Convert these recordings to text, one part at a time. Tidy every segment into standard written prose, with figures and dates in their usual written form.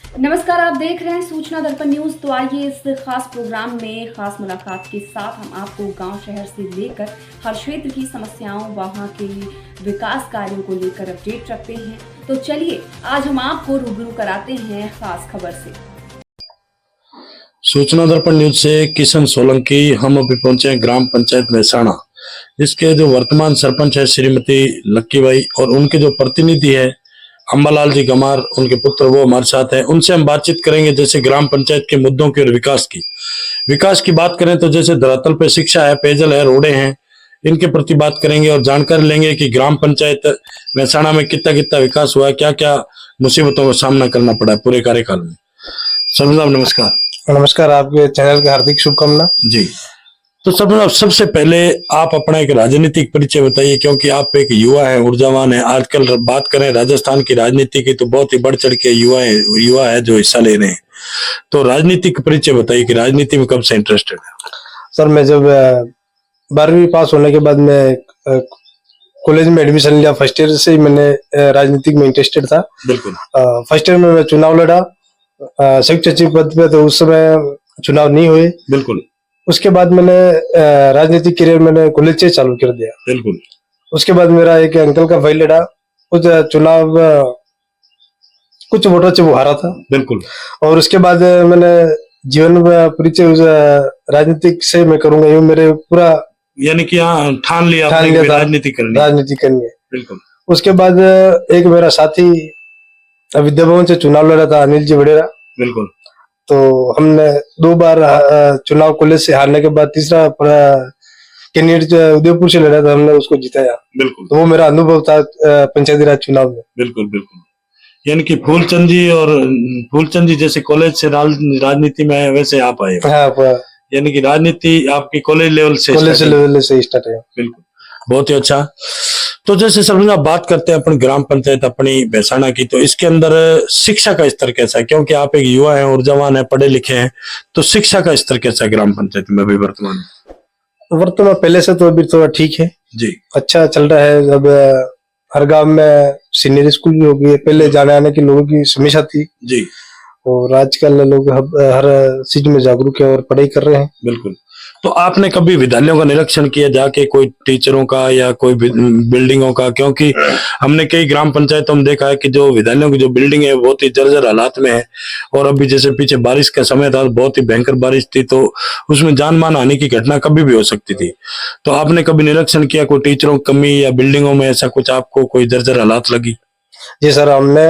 नमस्कार, आप देख रहे हैं सूचना दर्पण न्यूज। तो आइए इस खास प्रोग्राम में खास मुलाकात के साथ हम आपको गांव शहर से लेकर हर क्षेत्र की समस्याओं, वहां के विकास कार्यों को लेकर अपडेट रखते हैं। तो चलिए आज हम आपको रूबरू कराते हैं खास खबर से। सूचना दर्पण न्यूज से किशन सोलंकी। हम अभी पहुंचे हैं ग्राम पंचायत मेहसाणा। इसके जो वर्तमान सरपंच है श्रीमती लक्की बाई और उनके जो प्रतिनिधि है अंबालाल जी गमार, उनके पुत्र, वो हमारे साथ हैं। उनसे हम बातचीत करेंगे जैसे ग्राम पंचायत के मुद्दों की और विकास की बात करें तो जैसे धरातल पे शिक्षा है, पेयजल है, रोडें हैं, इनके प्रति बात करेंगे और जानकारी लेंगे कि ग्राम पंचायत मेहसाणा में कितना कितना विकास हुआ है, क्या क्या मुसीबतों का सामना करना पड़ा है पूरे कार्यकाल में। सरपंच साहब नमस्कार। नमस्कार, आपके चैनल की हार्दिक शुभकामना जी। तो सबसे पहले आप अपना एक राजनीतिक परिचय बताइए, क्योंकि आप एक युवा है, ऊर्जावान है। आजकल बात करें राजस्थान की राजनीति की तो बहुत ही बढ़ चढ़ के युवा है जो हिस्सा ले रहे हैं। तो राजनीतिक परिचय बताइए कि राजनीति में कब से इंटरेस्टेड है। सर, मैं जब 12वीं पास होने के बाद मैं कॉलेज में एडमिशन लिया, फर्स्ट ईयर से ही मैंने राजनीतिक में इंटरेस्टेड था। बिल्कुल। फर्स्ट ईयर में मैं चुनाव लड़ा संयुक्त सचिव पद पे, तो उस समय चुनाव नहीं हुए। बिल्कुल। उसके बाद मैंने राजनीतिक करियर मैंने कॉलेज से चालू कर दिया। बिल्कुल। उसके बाद मेरा एक अंकल का भाई लड़ा, कुछ चुनाव कुछ वोटों से वो हारा था। बिल्कुल। और उसके बाद मैंने जीवन परिचय राजनीतिक से मैं करूंगा, यूं मेरे पूरा यानी कि यहाँ ठान लिया राजनीति करनी है। बिल्कुल। उसके बाद एक मेरा साथी विद्या भवन से चुनाव लड़ा था, अनिल जी वडेरा। बिल्कुल। तो हमने 2 बार चुनाव कॉलेज से हारने के बाद तीसरा कैंडिडेट उदयपुर से लड़ा था, हमने उसको जिताया। बिल्कुल। तो वो मेरा अनुभव था पंचायती राज चुनाव में। बिल्कुल बिल्कुल। यानी कि फूलचंद जी जैसे कॉलेज से राजनीति में आए, वैसे आप आए। हाँ, यानी कि राजनीति आपकी कॉलेज लेवल से स्टार्ट है। बिल्कुल, बहुत ही अच्छा। तो जैसे सरपंच आप बात करते हैं अपनी ग्राम पंचायत अपनी मेहसाणा की, तो इसके अंदर शिक्षा का स्तर कैसा है? क्योंकि आप एक युवा हैं, ऊर्जावान है, पढ़े लिखे हैं, तो शिक्षा का स्तर कैसा है ग्राम पंचायत में अभी वर्तमान पहले से तो अभी थोड़ा ठीक है जी, अच्छा चल रहा है। अब हर गांव में सीनियर स्कूल भी हो गई है। पहले जाने आने की लोगों की समस्या थी जी, और आजकल लोग हर चीज में जागरूक है और पढ़ाई कर रहे हैं। बिल्कुल। तो आपने कभी विद्यालयों का निरीक्षण किया जाके, कोई टीचरों का या कोई बिल्डिंगों का? क्योंकि हमने कई ग्राम पंचायतों में देखा है कि जो विद्यालयों की जो बिल्डिंग है बहुत ही जर्जर हालात में है, और अभी जैसे पीछे बारिश का समय था, बहुत ही भयंकर बारिश थी, तो उसमें जान मान हानि की घटना कभी भी हो सकती थी। तो आपने कभी निरीक्षण किया कोई टीचरों की कमी या बिल्डिंगों में ऐसा कुछ आपको कोई जर्जर हालात लगी? जी सर, हमने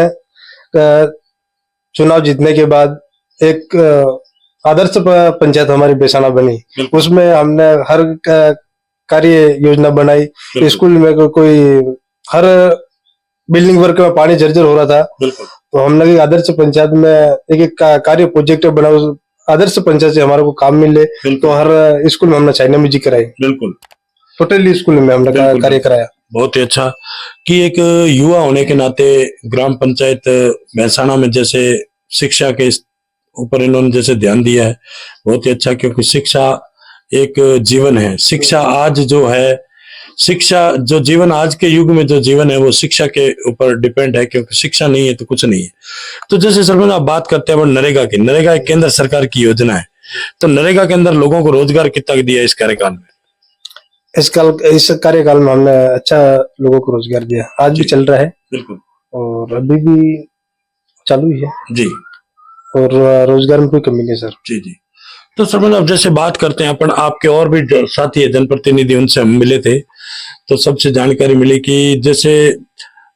चुनाव जीतने के बाद एक आदर्श पंचायत हमारी मेहसाणा बनी। उसमें हमने हर कार्य योजना बनाई। स्कूल में कोई हर बिल्डिंग वर्क में पानी जर्जर हो रहा था, तो हमने आदर्श पंचायत में एक कार्य प्रोजेक्ट बना। आदर्श पंचायत से हमारे को काम मिले, तो हर स्कूल में हमने चाइना म्यूजिक कराई। बिल्कुल, टोटली स्कूल में हमने कार्य कराया। बहुत ही अच्छा कि एक युवा होने के नाते ग्राम पंचायत मेहसाणा में जैसे शिक्षा के ऊपर इन्होंने जैसे ध्यान दिया है, बहुत ही अच्छा। क्योंकि शिक्षा एक जीवन है। शिक्षा आज जो है, शिक्षा जो जीवन आज के युग में जो जीवन है वो शिक्षा के ऊपर डिपेंड है, क्योंकि शिक्षा नहीं है तो कुछ नहीं है। तो जैसे सरपंच आप बात करते हैं नरेगा की, नरेगा एक केंद्र सरकार की योजना है, तो नरेगा के अंदर लोगों को रोजगार कितना दिया इस कार्यकाल में? इस कार्यकाल में हमने अच्छा लोगों को रोजगार दिया, आज भी चल रहा है। बिल्कुल। और अभी भी चालू ही है जी, और रोजगार में कोई कमी नहीं सर। जी जी। तो सरपंच अब जैसे बात करते हैं अपन, आपके और भी साथी है जनप्रतिनिधि, उनसे हम मिले थे, तो सबसे जानकारी मिली कि जैसे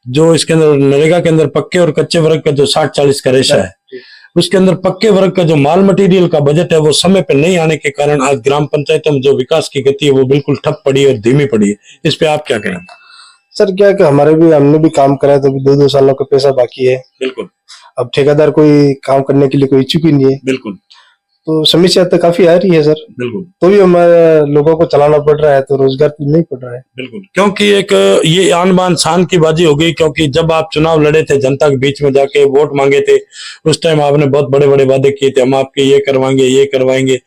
जो इसके अंदर नरेगा के अंदर पक्के और कच्चे वर्ग का जो 60-40 का रेशा है, उसके अंदर पक्के वर्ग का जो माल मटेरियल का बजट है वो समय पे नहीं आने के कारण आज ग्राम पंचायतों में जो विकास की गति है वो बिल्कुल ठप पड़ी और धीमी पड़ी है। इस पे आप क्या कहेंगे? सर, क्या कि हमने भी काम करा है, तो अभी 2-2 सालों का पैसा बाकी है। बिल्कुल। अब ठेकेदार कोई काम करने के लिए कोई इच्छुक ही नहीं है। बिल्कुल। तो समस्या तो काफी आ रही है सर। बिल्कुल। तो भी हमारे लोगों को चलाना पड़ रहा है, तो रोजगार तो नहीं पड़ रहा है। बिल्कुल, क्योंकि एक ये आन बान शान की बाजी हो गई। क्योंकि जब आप चुनाव लड़े थे, जनता के बीच में जाके वोट मांगे थे, उस टाइम आपने बहुत बड़े बड़े वादे किए थे, हम आपके ये करवाएंगे ये करवाएंगे,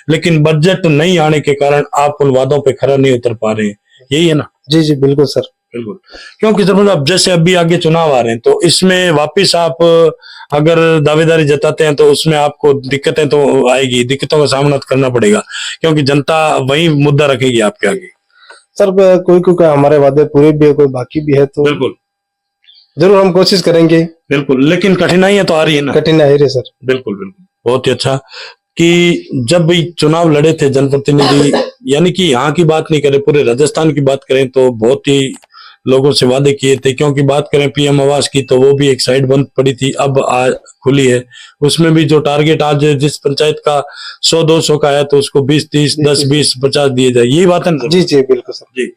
लेकिन बजट नहीं आने के कारण आप उन वादों पे खरा नहीं उतर पा रहे हैं। यही है ना? जी जी बिल्कुल सर। बिल्कुल, क्योंकि सर अब जैसे अभी आगे चुनाव आ रहे हैं तो इसमें वापिस आप अगर दावेदारी जताते हैं तो उसमें आपको दिक्कतें तो आएगी, दिक्कतों का सामना करना पड़ेगा, क्योंकि जनता वही मुद्दा रखेगी आपके आगे। सर कोई कोई हमारे वादे पूरे भी है, कोई बाकी भी है, तो बिल्कुल जरूर हम कोशिश करेंगे। बिल्कुल, लेकिन कठिनाइयां तो आ रही है ना। कठिनाई है सर। बिल्कुल बिल्कुल, बहुत ही अच्छा कि जब भी चुनाव लड़े थे जनप्रतिनिधि, यानी कि यहाँ की बात नहीं करें, पूरे राजस्थान की बात करें तो बहुत ही लोगों से वादे किए थे, क्योंकि बात करें पीएम आवास की तो वो भी एक साइड बंद पड़ी थी, अब आज खुली है। उसमें भी जो टारगेट आज जिस पंचायत का 100-200 का है तो उसको 20-30, 10-20, 50 दिए जाए, यही बात है ना? जी जी बिल्कुल सर जी।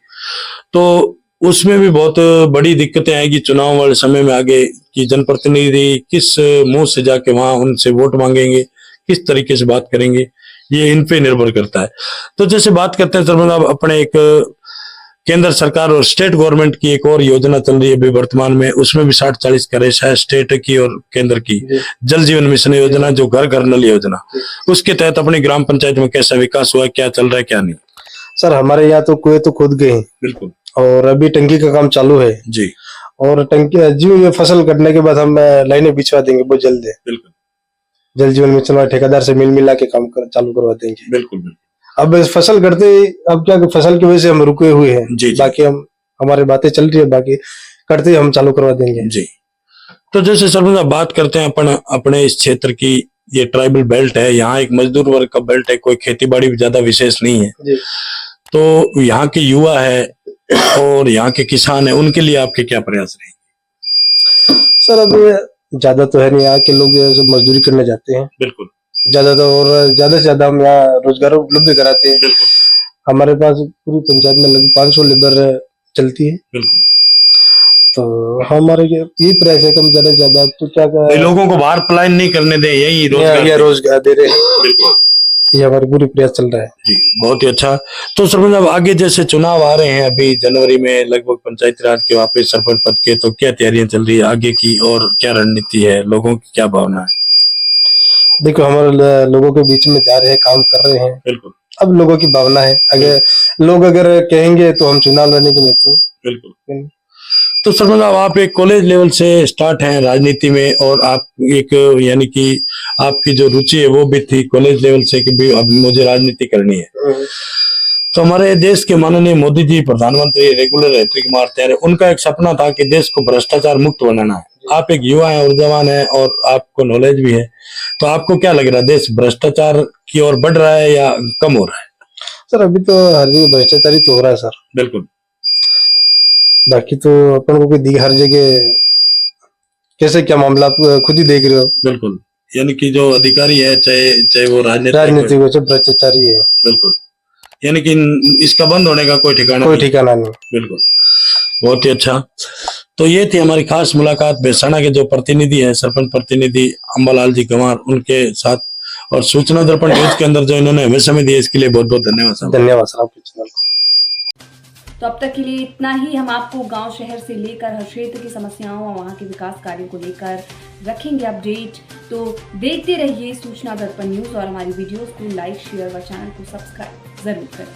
तो उसमें भी बहुत बड़ी दिक्कतें आएगी चुनाव वाले समय में आगे, कि जनप्रतिनिधि किस मुंह से जाके वहां उनसे वोट मांगेंगे, किस तरीके से बात करेंगे, ये इन पे निर्भर करता है। तो जैसे बात करते हैं सर, मतलब अपने एक केंद्र सरकार और स्टेट गवर्नमेंट की एक और योजना चल रही है अभी वर्तमान में, उसमें भी 60-40 का रेश है, स्टेट की और केंद्र की, जल जीवन मिशन योजना, जो घर घर नल योजना, उसके तहत अपनी ग्राम पंचायत में कैसा विकास हुआ, क्या चल रहा है क्या नहीं? सर हमारे यहाँ तो कुएं तो खुद गए हैं। बिल्कुल। और अभी टंकी का काम चालू है जी। और टंकी जो ये फसल कटने के बाद हम लाइनें बिछवा देंगे बहुत जल्द है। बिल्कुल। जल जीवन मिशन वाले ठेकेदार से मिल मिला के काम चालू करवा देंगे। बिल्कुल बिल्कुल। अब फसल करते ही, अब क्या फसल की वजह से हम रुके हुए हैं। जी, जी। बाकी हम हमारी बातें चल रही है, बाकी करते ही हम चालू करवा देंगे। जी। तो जैसे सर बात करते हैं अपन अपने इस क्षेत्र की, ये ट्राइबल बेल्ट है, यहाँ एक मजदूर वर्ग का बेल्ट है, कोई खेती बाड़ी भी ज्यादा विशेष नहीं है जी। तो यहाँ के युवा है और यहाँ के किसान है, उनके लिए आपके क्या प्रयास रहेंगे? सर अब ज्यादा तो है नहीं, यहाँ के लोग जो मजदूरी करने जाते हैं। बिल्कुल। ज्यादा तो, और ज्यादा से ज्यादा हम यहाँ रोजगार उपलब्ध कराते हैं। बिल्कुल। हमारे पास पूरी पंचायत में लगभग 500 लेबर चलती है। बिल्कुल। तो हमारे ये प्रयास है कम ज्यादा से ज्यादा तो क्या लोगों को बाहर पलायन नहीं करने दे, यही रोजगार दे रहे हैं। बिल्कुल, ये हमारी पूरी प्रयास चल रहा है। जी, बहुत ही अच्छा। तो सर आगे जैसे चुनाव आ रहे हैं अभी जनवरी में लगभग पंचायती राज के वापस सरपंच पद के, तो क्या तैयारियां चल रही है आगे की और क्या रणनीति है, लोगों की क्या भावना है? देखो हमारे लोगों के बीच में जा रहे हैं, काम कर रहे हैं। बिल्कुल। अब लोगों की भावना है, अगर कहेंगे तो हम चुनाव लड़ने के लिए तो बिल्कुल। तो सर आप एक कॉलेज लेवल से स्टार्ट हैं राजनीति में, और आप एक यानी कि आपकी जो रुचि है वो भी थी कॉलेज लेवल से कि भी अब मुझे राजनीति करनी है। तो हमारे देश के माननीय मोदी जी प्रधानमंत्री रेगुलर हैट्रिक मारते हैं, उनका एक सपना था कि देश को भ्रष्टाचार मुक्त बनाना है। आप एक युवा हैं, ऊर्जावान हैं और आपको नॉलेज भी है, तो आपको क्या लग रहा है, देश भ्रष्टाचार की ओर बढ़ रहा है या कम हो रहा है? सर अभी तो हर जगह भ्रष्टाचार ही तो हो रहा है सर। बिल्कुल। बाकी तो अपन को दी हर जगह कैसे क्या मामला आप खुद ही देख रहे हो। बिल्कुल, यानी कि जो अधिकारी है, चाहे वो राजनीतिक भ्रष्टाचारी है। बिल्कुल, यानी कि इसका बंद होने का कोई ठिकाना नहीं। बिल्कुल, बहुत ही अच्छा। तो ये थी हमारी खास मुलाकात मेहसाणा के जो प्रतिनिधि है, सरपंच प्रतिनिधि अंबालाल जी गंवार, उनके साथ, और सूचना दर्पण न्यूज के अंदर जो इन्होंने हमें समय दिया इसके लिए बहुत बहुत धन्यवाद सर। धन्यवाद सर आपके चैनल को। तो अब तक के लिए इतना ही। हम आपको गांव शहर से लेकर हर क्षेत्र की समस्याओं और वहां के विकास कार्यों को लेकर रखेंगे अपडेट। तो देखते रहिए सूचना दर्पण न्यूज और हमारी वीडियोस को लाइक, शेयर व चैनल को सब्सक्राइब जरूर करें।